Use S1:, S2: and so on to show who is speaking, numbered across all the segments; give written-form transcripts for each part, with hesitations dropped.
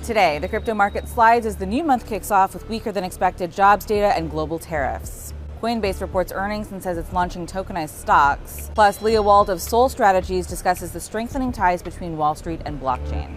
S1: Today, the crypto market slides as the new month kicks off with weaker than expected jobs data and global tariffs. Coinbase reports earnings and says it's launching tokenized stocks. Plus, Leah Wald of Soul Strategies discusses the strengthening ties between Wall Street and blockchain.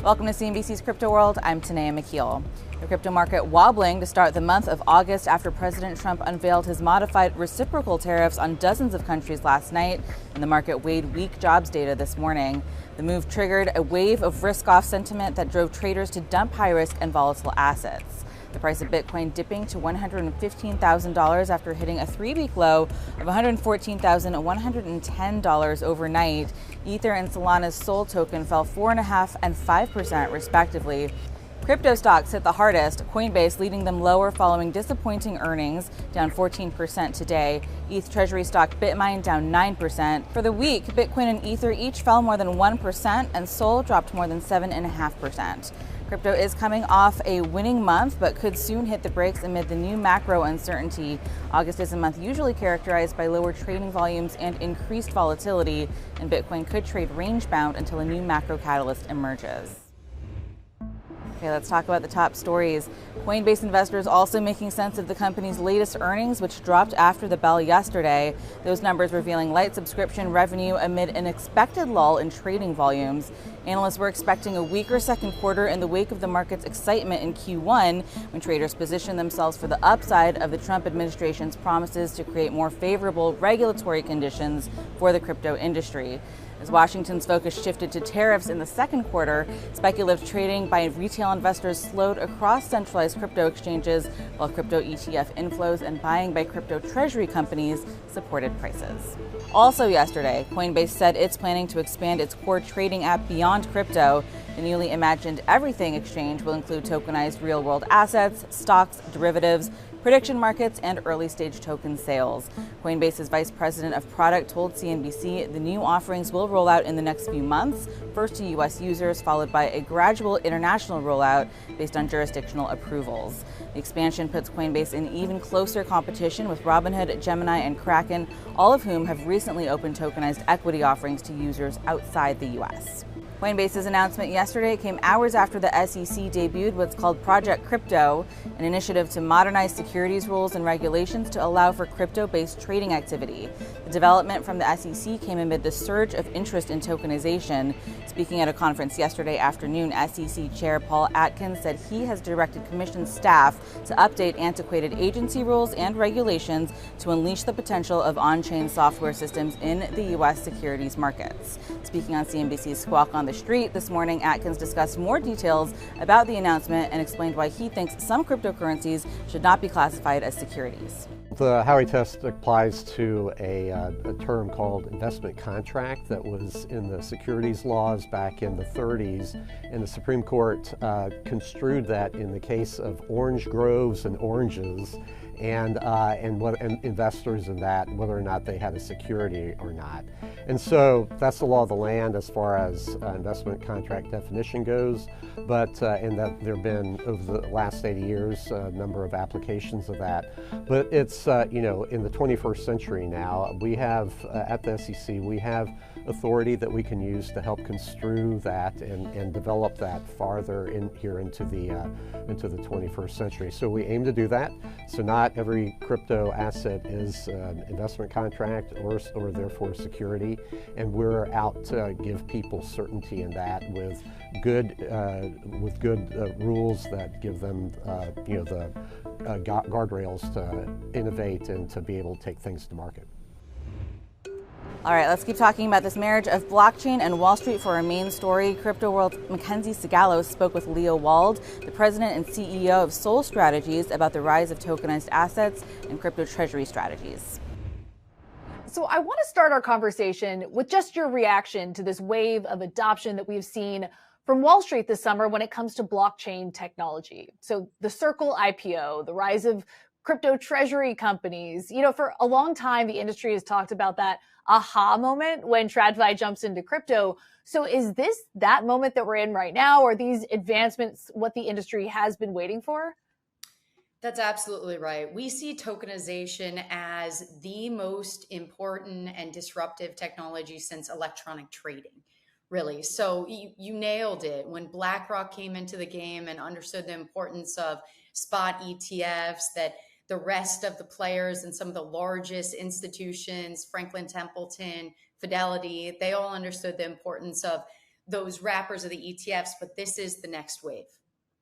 S1: Welcome to CNBC's Crypto World. I'm Tanea McKeel. The crypto market wobbling to start the month of August after President Trump unveiled his modified reciprocal tariffs on dozens of countries last night, and the market weighed weak jobs data this morning. The move triggered a wave of risk-off sentiment that drove traders to dump high-risk and volatile assets. The price of Bitcoin dipping to $115,000 after hitting a three-week low of $114,110 overnight. Ether and Solana's Sol token fell 4.5% and 5% respectively. Crypto stocks hit the hardest, Coinbase leading them lower following disappointing earnings, down 14% today. ETH Treasury stock Bitmain down 9%. For the week, Bitcoin and Ether each fell more than 1%, and Sol dropped more than 7.5%. Crypto is coming off a winning month, but could soon hit the brakes amid the new macro uncertainty. August is a month usually characterized by lower trading volumes and increased volatility, and Bitcoin could trade range-bound until a new macro catalyst emerges. Okay, let's talk about the top stories. Coinbase investors also making sense of the company's latest earnings, which dropped after the bell yesterday. Those numbers revealing light subscription revenue amid an expected lull in trading volumes. Analysts were expecting a weaker second quarter in the wake of the market's excitement in Q1, when traders positioned themselves for the upside of the Trump administration's promises to create more favorable regulatory conditions for the crypto industry. As Washington's focus shifted to tariffs in the second quarter, speculative trading by retail investors slowed across centralized crypto exchanges, while crypto ETF inflows and buying by crypto treasury companies supported prices. Also yesterday, Coinbase said it's planning to expand its core trading app beyond crypto. The newly imagined Everything exchange will include tokenized real-world assets, stocks, derivatives, prediction markets, and early-stage token sales. Coinbase's vice president of product told CNBC the new offerings will roll out in the next few months, first to U.S. users, followed by a gradual international rollout based on jurisdictional approvals. The expansion puts Coinbase in even closer competition with Robinhood, Gemini, and Kraken, all of whom have recently opened tokenized equity offerings to users outside the U.S. Coinbase's announcement yesterday came hours after the SEC debuted what's called Project Crypto, an initiative to modernize securities rules and regulations to allow for crypto-based trading activity. The development from the SEC came amid the surge of interest in tokenization. Speaking at a conference yesterday afternoon, SEC Chair Paul Atkins said he has directed Commission staff to update antiquated agency rules and regulations to unleash the potential of on-chain software systems in the U.S. securities markets. Speaking on CNBC's Squawk on the Street this morning, Atkins discussed more details about the announcement and explained why he thinks some cryptocurrencies should not be classified as securities.
S2: The Howey test applies to a term called investment contract that was in the securities laws back in the 30s, and the Supreme Court construed that in the case of orange groves and oranges, and investors in that, whether or not they had a security or not. And so that's the law of the land as far as investment contract definition goes, but and that there have been, over the last 80 years, a number of applications of that. But it's, in the 21st century now, we have, at the SEC, we have authority that we can use to help construe that and develop that farther into the 21st century. So we aim to do that. So not every crypto asset is an investment contract or therefore security, and we're out to give people certainty in that with good rules that give them the guardrails to innovate and to be able to take things to market.
S1: All right, let's keep talking about this marriage of blockchain and Wall Street for our main story. Crypto World's Mackenzie Sigalos spoke with Leah Wald, the president and CEO of Soul Strategies, about the rise of tokenized assets and crypto treasury strategies.
S3: So I want to start our conversation with just your reaction to this wave of adoption that we've seen from Wall Street this summer when it comes to blockchain technology. So the Circle IPO, the rise of crypto treasury companies. For a long time, the industry has talked about that aha moment when TradFi jumps into crypto. So is this that moment that we're in right now? Or are these advancements what the industry has been waiting for?
S4: That's absolutely right. We see tokenization as the most important and disruptive technology since electronic trading, really. So you nailed it. When BlackRock came into the game and understood the importance of spot ETFs, that the rest of the players and some of the largest institutions, Franklin Templeton, Fidelity, they all understood the importance of those wrappers of the ETFs, but this is the next wave.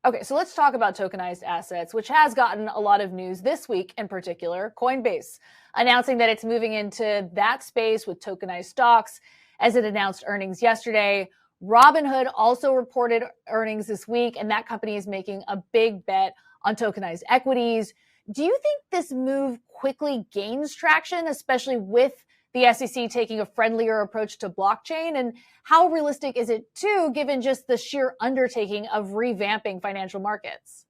S3: Okay, so let's talk about tokenized assets, which has gotten a lot of news this week in particular. Coinbase announcing that it's moving into that space with tokenized stocks as it announced earnings yesterday. Robinhood also reported earnings this week, and that company is making a big bet on tokenized equities. Do you think this move quickly gains traction, especially with the SEC taking a friendlier approach to blockchain? And how realistic is it too, given just the sheer undertaking of revamping financial markets?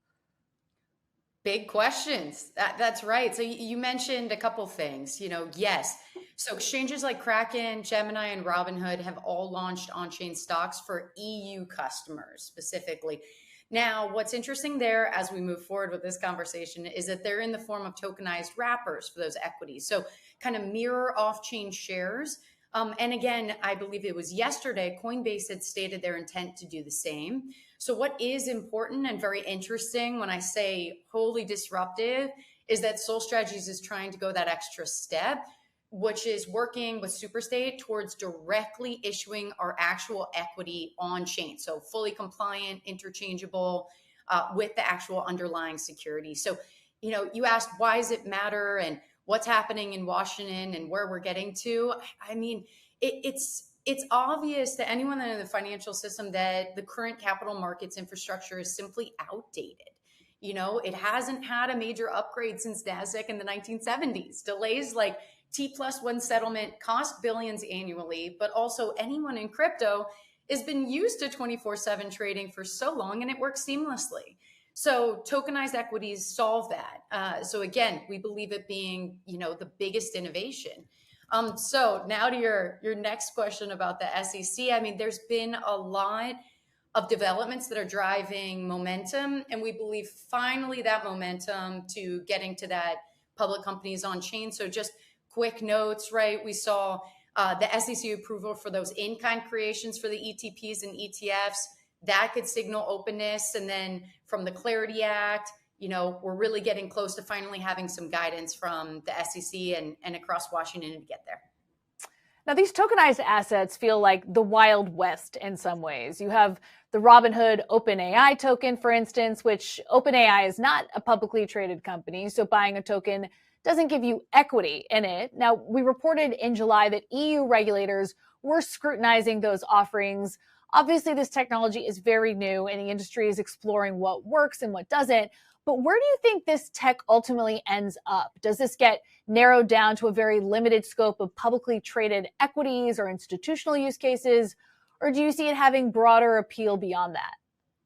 S4: Big questions. That's right. So you mentioned a couple things, yes. So exchanges like Kraken, Gemini, and Robinhood have all launched on-chain stocks for EU customers specifically. Now, what's interesting there as we move forward with this conversation is that they're in the form of tokenized wrappers for those equities. So kind of mirror off-chain shares. And again, I believe it was yesterday, Coinbase had stated their intent to do the same. So what is important and very interesting when I say wholly disruptive is that Sol Strategies is trying to go that extra step, which is working with Superstate towards directly issuing our actual equity on chain. So fully compliant, interchangeable with the actual underlying security. So, you asked, why does it matter and what's happening in Washington and where we're getting to? I mean, it's obvious to anyone in the financial system that the current capital markets infrastructure is simply outdated. It hasn't had a major upgrade since NASDAQ in the 1970s. Delays like T+1 settlement cost billions annually, but also anyone in crypto has been used to 24/7 trading for so long and it works seamlessly. So tokenized equities solve that. So again, we believe it being, the biggest innovation. So now to your next question about the SEC. I mean, there's been a lot of developments that are driving momentum, and we believe finally that momentum to getting to that public companies on chain. So just quick notes, right? We saw the SEC approval for those in-kind creations for the ETPs and ETFs. That could signal openness. And then from the Clarity Act, we're really getting close to finally having some guidance from the SEC and across Washington to get there.
S3: Now, these tokenized assets feel like the Wild West in some ways. You have the Robinhood OpenAI token, for instance, which OpenAI is not a publicly traded company, so buying a token doesn't give you equity in it. Now, we reported in July that EU regulators were scrutinizing those offerings. Obviously, this technology is very new and the industry is exploring what works and what doesn't. But where do you think this tech ultimately ends up? Does this get narrowed down to a very limited scope of publicly traded equities or institutional use cases? Or do you see it having broader appeal beyond that?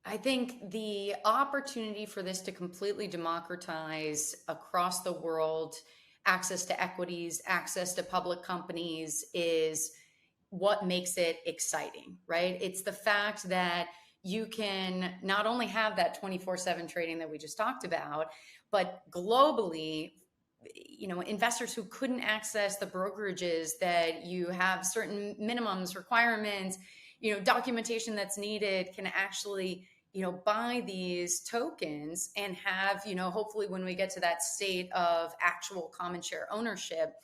S4: I think the opportunity for this to completely democratize across the world access to equities, access to public companies is what makes it exciting, right? It's the fact that you can not only have that 24/7 trading that we just talked about, but globally, investors who couldn't access the brokerages, that you have certain minimums, requirements, documentation that's needed, can actually, buy these tokens and have, hopefully when we get to that state of actual common share ownership,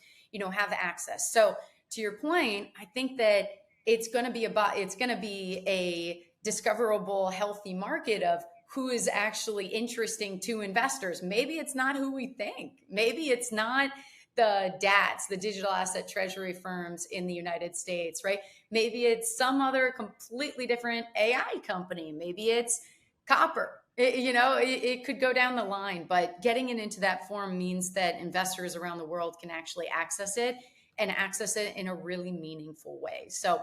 S4: have access. So to your point, I think that it's going to be a discoverable, healthy market of who is actually interesting to investors. Maybe it's not who we think. Maybe it's not the DATs, the digital asset treasury firms in the United States, right? Maybe it's some other completely different AI company. Maybe it's copper. It could go down the line, but getting it into that form means that investors around the world can actually access it and access it in a really meaningful way. So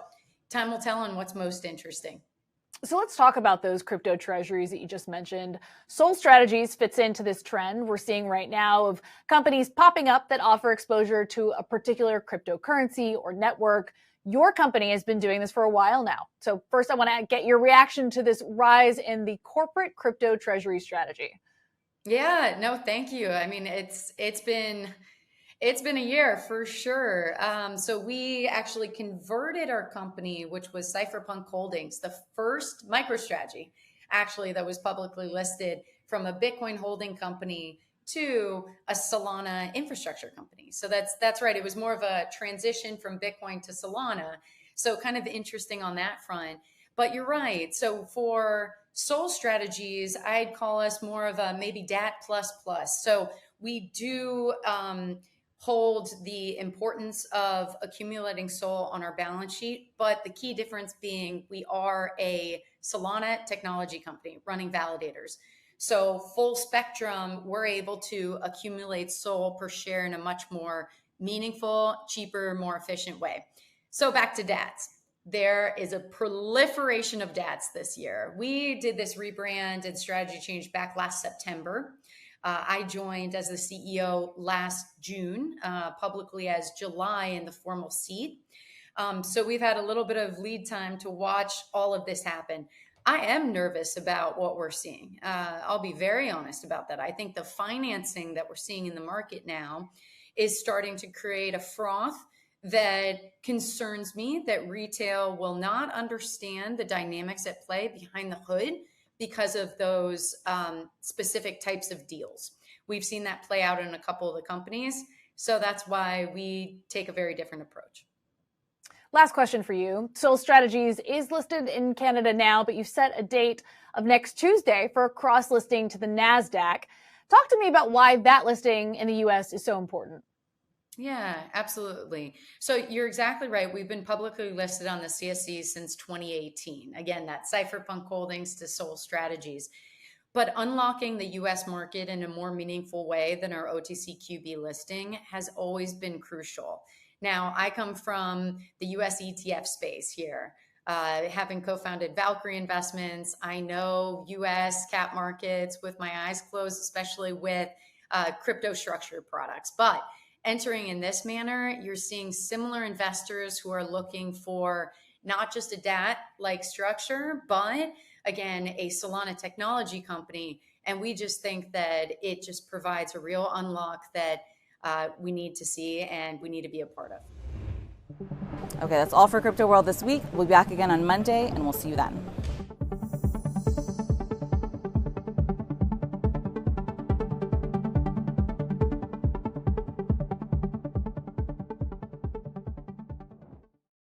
S4: time will tell on what's most interesting.
S3: So let's talk about those crypto treasuries that you just mentioned. Sol Strategies fits into this trend we're seeing right now of companies popping up that offer exposure to a particular cryptocurrency or network. Your company has been doing this for a while now. So first, I want to get your reaction to this rise in the corporate crypto treasury strategy.
S4: Yeah, no, thank you. I mean, it's been a year for sure. So we actually converted our company, which was Cypherpunk Holdings, the first MicroStrategy actually that was publicly listed, from a Bitcoin holding company to a Solana infrastructure company. So that's right. It was more of a transition from Bitcoin to Solana. So kind of interesting on that front. But you're right. So for Sol Strategies, I'd call us more of a maybe DAT plus plus. So we do hold the importance of accumulating SOL on our balance sheet, but the key difference being we are a Solana technology company running validators. So full spectrum, we're able to accumulate SOL per share in a much more meaningful, cheaper, more efficient way. So back to DATs. There is a proliferation of DATs this year. We did this rebrand and strategy change back last September. I joined as the CEO last June, publicly as July in the formal seat. So we've had a little bit of lead time to watch all of this happen. I am nervous about what we're seeing. I'll be very honest about that. I think the financing that we're seeing in the market now is starting to create a froth that concerns me, that retail will not understand the dynamics at play behind the hood because of those specific types of deals. We've seen that play out in a couple of the companies. So that's why we take a very different approach.
S3: Last question for you. Sol Strategies is listed in Canada now, but you've set a date of next Tuesday for a cross-listing to the NASDAQ. Talk to me about why that listing in the US is so important.
S4: Yeah, absolutely. So you're exactly right. We've been publicly listed on the CSE since 2018. Again, that Cypherpunk Holdings to Sol Strategies. But unlocking the US market in a more meaningful way than our OTCQB listing has always been crucial. Now, I come from the US ETF space here, having co-founded Valkyrie Investments. I know US cap markets with my eyes closed, especially with crypto structured products. But entering in this manner, you're seeing similar investors who are looking for not just a DAT-like structure, but again, a Solana technology company. And we just think that it just provides a real unlock that we need to see and we need to be a part of.
S1: Okay, that's all for Crypto World this week. We'll be back again on Monday, and we'll see you then.